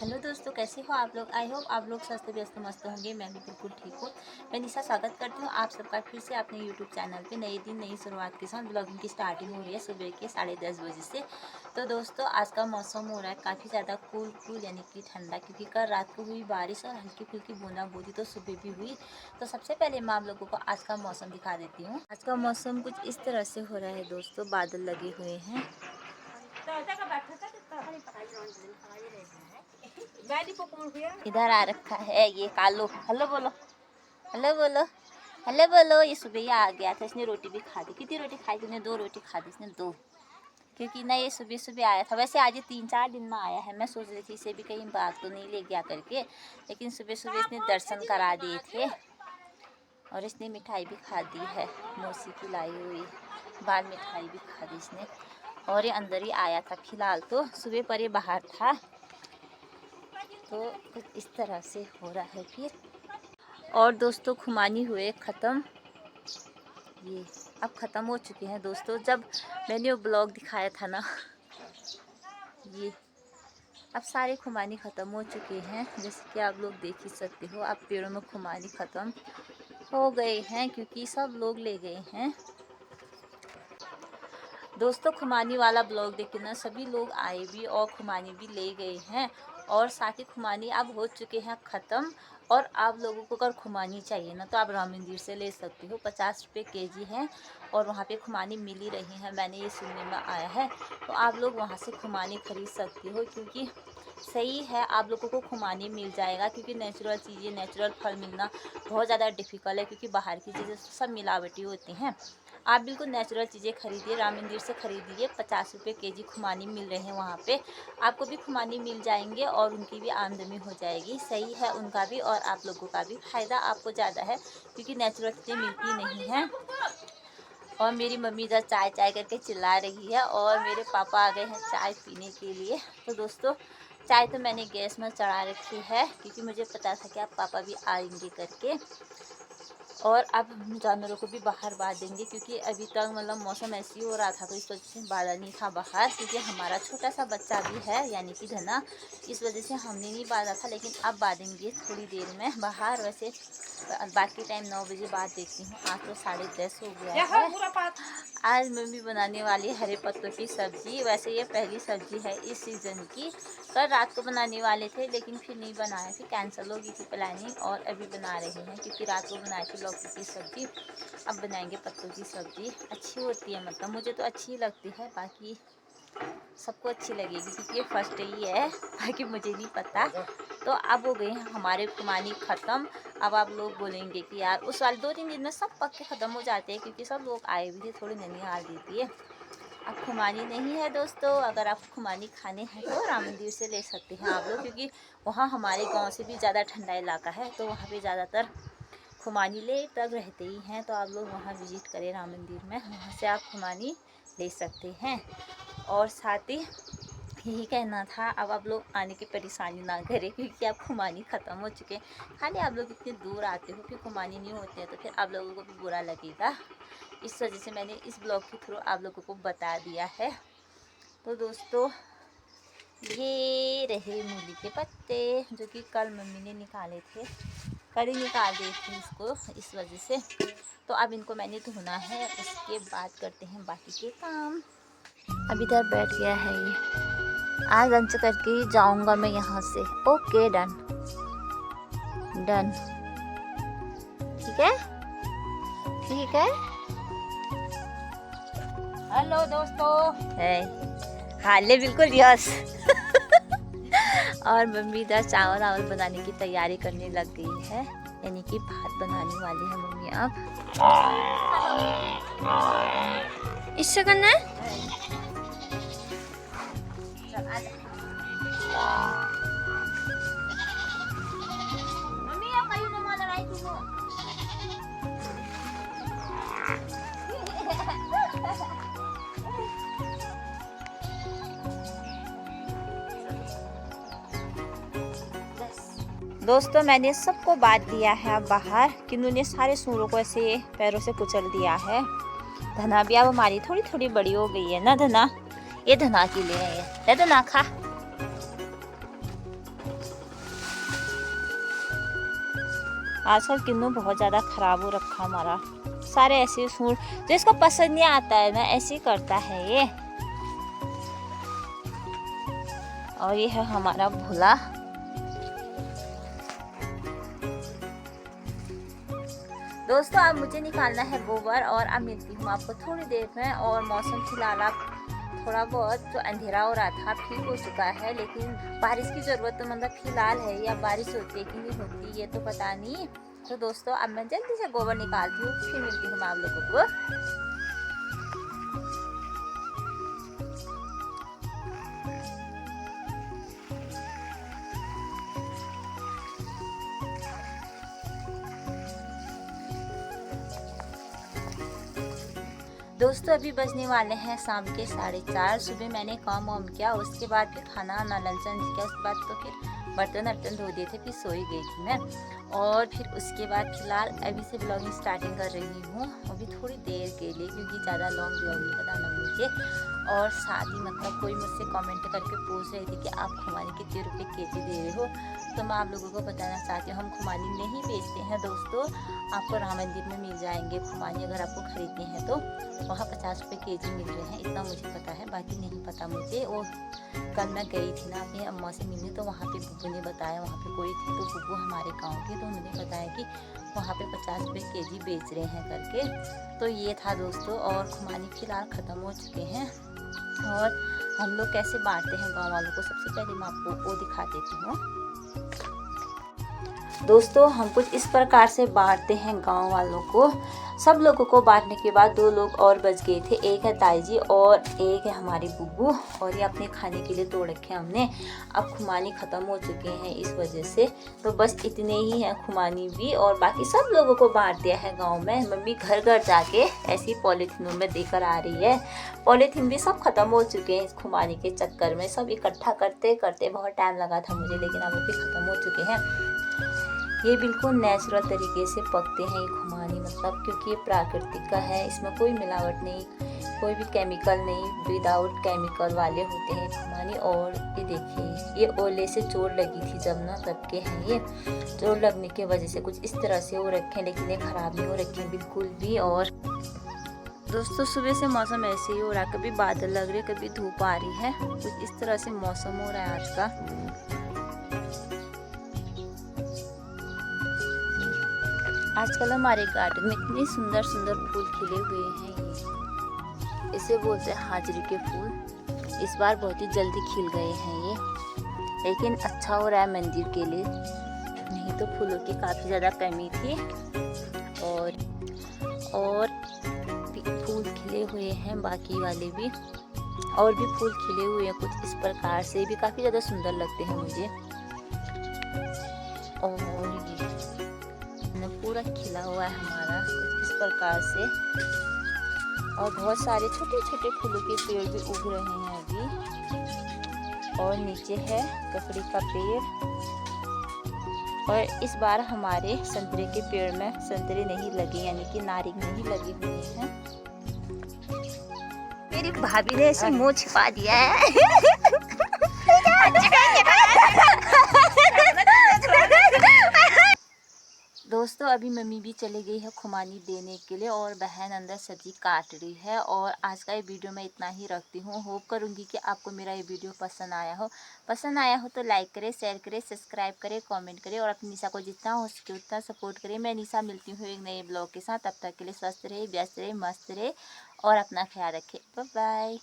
Hello दोस्तों, कैसे हो आप लोग। आई होप आप लोग स्वस्थ व्यस्त मस्त होंगे। मैं भी बिल्कुल ठीक हूँ। मैं निशा स्वागत करती हूँ आप सबका फिर से अपने यूट्यूब चैनल पे। नए दिन नई शुरुआत के साथ ब्लॉगिंग की स्टार्टिंग हो रही है सुबह के 10:30 बजे से। तो दोस्तों, आज का मौसम हो रहा है काफ़ी ज़्यादा कूल यानी कि ठंडा, क्योंकि कल रात को हुई बारिश और हल्की फुल्की बूंदाबांदी तो सुबह भी हुई। तो सबसे पहले मैं आप लोगों को आज का मौसम दिखा देती हूँ। आज का मौसम कुछ इस तरह से हो रहा है दोस्तों, बादल लगे हुए हैं। इधर आ रखा है ये कालो। हेलो बोलो, हेलो बोलो, हेलो बोलो। ये सुबह ही आ गया था, इसने रोटी भी खा दी। कितनी रोटी खाई तूने? 2 रोटी खा दी इसने, 2। क्योंकि ना ये सुबह सुबह आया था। वैसे आज ये 3-4 दिन में आया है। मैं सोच रही थी इसे भी कहीं बात तो नहीं ले गया करके, लेकिन सुबह सुबह इसने दर्शन करा दिए थे और इसने मिठाई भी खा दी है, मौसी की लाई हुई बाहर मिठाई भी खा दी इसने। और ये अंदर ही आया था। फिलहाल तो सुबह पर ये बाहर था। तो कुछ इस तरह से हो रहा है फिर। और दोस्तों, खुमानी हुए ख़त्म। ये अब ख़त्म हो चुके हैं दोस्तों। जब मैंने वो ब्लॉग दिखाया था ना, ये अब सारे खुमानी ख़त्म हो चुके हैं। जैसे कि आप लोग देख ही सकते हो, अब पेड़ों में खुमानी ख़त्म हो गए हैं क्योंकि सब लोग ले गए हैं दोस्तों। खुमानी वाला ब्लॉग देख के ना सभी लोग आए भी और खुमानी भी ले गए हैं। और साथ ही खुमानी अब हो चुके हैं ख़त्म। और आप लोगों को अगर खुमानी चाहिए ना तो आप राम मंदिर से ले सकते हो। 50 रुपये केजी है और वहाँ पे खुमानी मिल ही रही है, मैंने ये सुनने में आया है। तो आप लोग वहाँ से खुमानी ख़रीद सकते हो, क्योंकि सही है, आप लोगों को खुमानी मिल जाएगा। क्योंकि नेचुरल चीज़ें, नेचुरल फल मिलना बहुत ज़्यादा डिफ़िकल्ट है, क्योंकि बाहर की चीज़ें सब मिलावटी होती हैं। आप बिल्कुल नेचुरल चीज़ें खरीदिए, राम मंदिर से खरीदिए। 50 रुपये केजी खुमानी मिल रहे हैं वहाँ पे। आपको भी खुमानी मिल जाएंगे और उनकी भी आमदनी हो जाएगी। सही है, उनका भी और आप लोगों का भी फ़ायदा आपको ज़्यादा है, क्योंकि नेचुरल चीज़ें मिलती नहीं हैं। और मेरी मम्मी इधर चाय चाय करके चिल्ला रही है और मेरे पापा आ गए हैं चाय पीने के लिए। तो दोस्तों, चाय तो मैंने गैस में चढ़ा रखी है, क्योंकि मुझे पता था कि आप पापा भी आएंगे करके। और अब हम जानवरों को भी बाहर बांध देंगे, क्योंकि अभी तक मतलब मौसम ऐसे ही हो रहा था, तो इस वजह से बांधा नहीं था बाहर। क्योंकि हमारा छोटा सा बच्चा भी है यानी कि धना, इस वजह से हमने नहीं बांधा था। लेकिन अब बांधेंगे थोड़ी देर में बाहर। वैसे बाकी टाइम 9 बजे बाद देखती हूँ। आज तो 10:30 हो गया है। आज मम्मी बनाने वाली हरे पत्तों की सब्ज़ी। वैसे ये पहली सब्ज़ी है इस सीज़न की। कल रात को बनाने वाले थे, लेकिन फिर नहीं बनाया, फिर कैंसिल हो गई थी प्लानिंग। और अभी बना रहे हैं, क्योंकि रात को बनाई थी लौकी की सब्ज़ी। अब बनाएंगे पत्तों की सब्ज़ी। अच्छी होती है, मतलब मुझे तो अच्छी लगती है, बाकी सबको अच्छी लगेगी, क्योंकि ये फर्स्ट ही है, बाकी मुझे नहीं पता। तो अब हो गए हैं हमारे खुमानी ख़त्म। अब आप लोग बोलेंगे कि यार उस वाले 2-3 दिन में सब पक्के ख़त्म हो जाते हैं, क्योंकि सब लोग आए भी थे, थोड़ी ननिहाल देती है। अब खुमानी नहीं है दोस्तों। अगर आपको खुमानी खाने हैं तो राम मंदिर से ले सकते हैं आप लोग, क्योंकि वहाँ हमारे गांव से भी ज़्यादा ठंडा इलाका है, तो वहाँ पे ज़्यादातर खुमानी ले तक रहते ही हैं। तो आप लोग वहाँ विज़िट करें राम मंदिर में, वहाँ से आप खुमानी ले सकते हैं। और साथ ही यही कहना था, अब आप लोग आने की परेशानी ना करें, क्योंकि अब खुमानी ख़त्म हो चुके हैं। खाली आप लोग इतने दूर आते हो, फिर खुमानी नहीं होते हैं, तो फिर आप लोगों को भी बुरा लगेगा। इस वजह से मैंने इस ब्लॉग के थ्रू आप लोगों को बता दिया है। तो दोस्तों, ये रहे मूली के पत्ते, जो कि कल मम्मी ने निकाले थे। कल ही निकाल दिए थे इसको, इस वजह से। तो अब इनको मैंने धोना है, उसके बाद करते हैं बाकी के काम। अब इधर बैठ गया है ये। आज लंच करके ही जाऊंगा मैं यहाँ से। Okay, done done. ठीक है, ठीक है। हेलो दोस्तों, है हाले बिल्कुल यस। और मम्मी इधर चावल वावल बनाने की तैयारी करने लग गई है, यानी कि भात बनाने वाली है मम्मी अब। इससे करना है। दोस्तों, मैंने सबको बांध दिया है अब बाहर। किन्नू ने सारे सूरों को ऐसे पैरों से कुचल दिया है। धना भी अब हमारी थोड़ी थोड़ी बड़ी हो गई है ना धना। ये धना के लिए है, ये धना खा। आजकल किन्नू बहुत ज़्यादा ख़राब हो रखा हमारा। सारे ऐसे सूट जो इसको पसंद नहीं आता है ना, ऐसे ही करता है ये। और ये है हमारा भोला। दोस्तों अब मुझे निकालना है गोबर और अब मिलती हूँ आपको थोड़ी देर में। और मौसम फिलहाल अब थोड़ा बहुत जो अंधेरा हो रहा था ठीक हो चुका है, लेकिन बारिश की ज़रूरत तो मतलब फिलहाल है। या बारिश होती है कि नहीं होती ये तो पता नहीं। तो दोस्तों अब मैं जल्दी से गोबर निकालती हूँ, फिर मिलती हूँ मैं आप लोगों को। दोस्तों अभी बजने वाले हैं शाम के 4:30। सुबह मैंने काम वाम किया, उसके बाद फिर खाना वाना लंचन किया, उसके बाद तो फिर बर्तन वर्तन धो दिए थे, फिर सोई गई थी मैं। और फिर उसके बाद फिलहाल अभी से ब्लॉगिंग स्टार्टिंग कर रही हूँ, अभी थोड़ी देर के लिए, क्योंकि ज़्यादा लॉन्ग ब्लॉग नहीं बताना मुझे। और साथ ही मतलब कोई मुझसे कमेंट करके पूछ रही थी कि आप खुमानी कितने रुपए केजी दे रहे हो। तो मैं आप लोगों को बताना चाहती हूँ, हम खुमानी नहीं बेचते हैं दोस्तों, आपको राम मंदिर में मिल जाएंगे खुमानी। अगर आपको खरीदनी है तो वहाँ 50 रुपये केजी मिल रहे हैं, इतना मुझे पता है, बाकी नहीं पता मुझे। और कल मैं गई थी ना अपनी अम्मा से मिलने, तो वहाँ पे बुब्बू ने बताया, वहाँ पे कोई थी तो बुब्बू हमारे गांव के, तो उन्होंने बताया कि वहाँ पे 50 रुपये केजी बेच रहे हैं करके। तो ये था दोस्तों। और खुमानी फिलहाल ख़त्म हो चुके हैं। और हम लोग कैसे बांटते हैं गांव वालों को, सबसे पहले मैं आपको वो दिखा देती हूँ। दोस्तों हम कुछ इस प्रकार से बांटते हैं गांव वालों को। सब लोगों को बांटने के बाद 2 लोग और बच गए थे, एक है ताई जी और एक है हमारी बुब्बू। और ये अपने खाने के लिए तोड़ रखे हमने। अब खुमानी ख़त्म हो चुके हैं इस वजह से, तो बस इतने ही हैं खुमानी भी। और बाकी सब लोगों को बांट दिया है गांव में। मम्मी घर घर जाके ऐसी पॉलीथीनों में देकर आ रही है। पॉलीथीन भी सब ख़त्म हो चुके हैं इस खुमानी के चक्कर में। सब इकट्ठा करते करते बहुत टाइम लगा था मुझे, लेकिन अब भी ख़त्म हो चुके हैं। ये बिल्कुल नेचुरल तरीके से पकते हैं ये खुमानी, मतलब क्योंकि ये प्राकृतिक का है, इसमें कोई मिलावट नहीं, कोई भी केमिकल नहीं, विदाउट केमिकल वाले होते हैं खुमानी। और ये देखिए, ये ओले से चोट लगी थी जब ना, तब के हैं ये। चोट लगने की वजह से कुछ इस तरह से हो रखे हैं, लेकिन ये ख़राब नहीं हो रखे हैं बिल्कुल भी। और दोस्तों सुबह से मौसम ऐसे ही हो रहा है, कभी बादल लग रहे, कभी धूप आ रही है, कुछ इस तरह से मौसम हो रहा है आज का। आजकल हमारे गार्डन में इतने सुंदर सुंदर फूल खिले हुए हैं। इसे बोलते हैं हाजरी के फूल। इस बार बहुत ही जल्दी खिल गए हैं ये, लेकिन अच्छा हो रहा है मंदिर के लिए, नहीं तो फूलों की काफ़ी ज़्यादा कमी थी। और फूल खिले हुए हैं बाकी वाले भी, और भी फूल खिले हुए हैं कुछ इस प्रकार से, भी काफ़ी ज़्यादा सुंदर लगते हैं मुझे। और ये पूरा खिला हुआ है हमारा कुछ इस प्रकार से। और बहुत सारे छोटे छोटे फूलों के पेड़ भी उग रहे हैं अभी। और नीचे है ककड़ी का पेड़। और इस बार हमारे संतरे के पेड़ में संतरे नहीं लगे, यानी कि नारिंग नहीं लगी हुई है। मेरी भाभी ने ऐसे मुंह छिपा दिया है। दोस्तों अभी मम्मी भी चली गई है खुमानी देने के लिए, और बहन अंदर सब्जी काट रही है। और आज का ये वीडियो मैं इतना ही रखती हूँ। होप करूँगी कि आपको मेरा ये वीडियो पसंद आया हो तो लाइक करें, शेयर करें, सब्सक्राइब करें, कमेंट करें, और अपनी निशा को जितना हो सके उतना सपोर्ट करें। मैं निशा मिलती हूँ एक नए ब्लॉग के साथ। तब तक के लिए स्वस्थ रहे, व्यस्त रहे, मस्त रहे और अपना ख्याल रखें। Bye bye.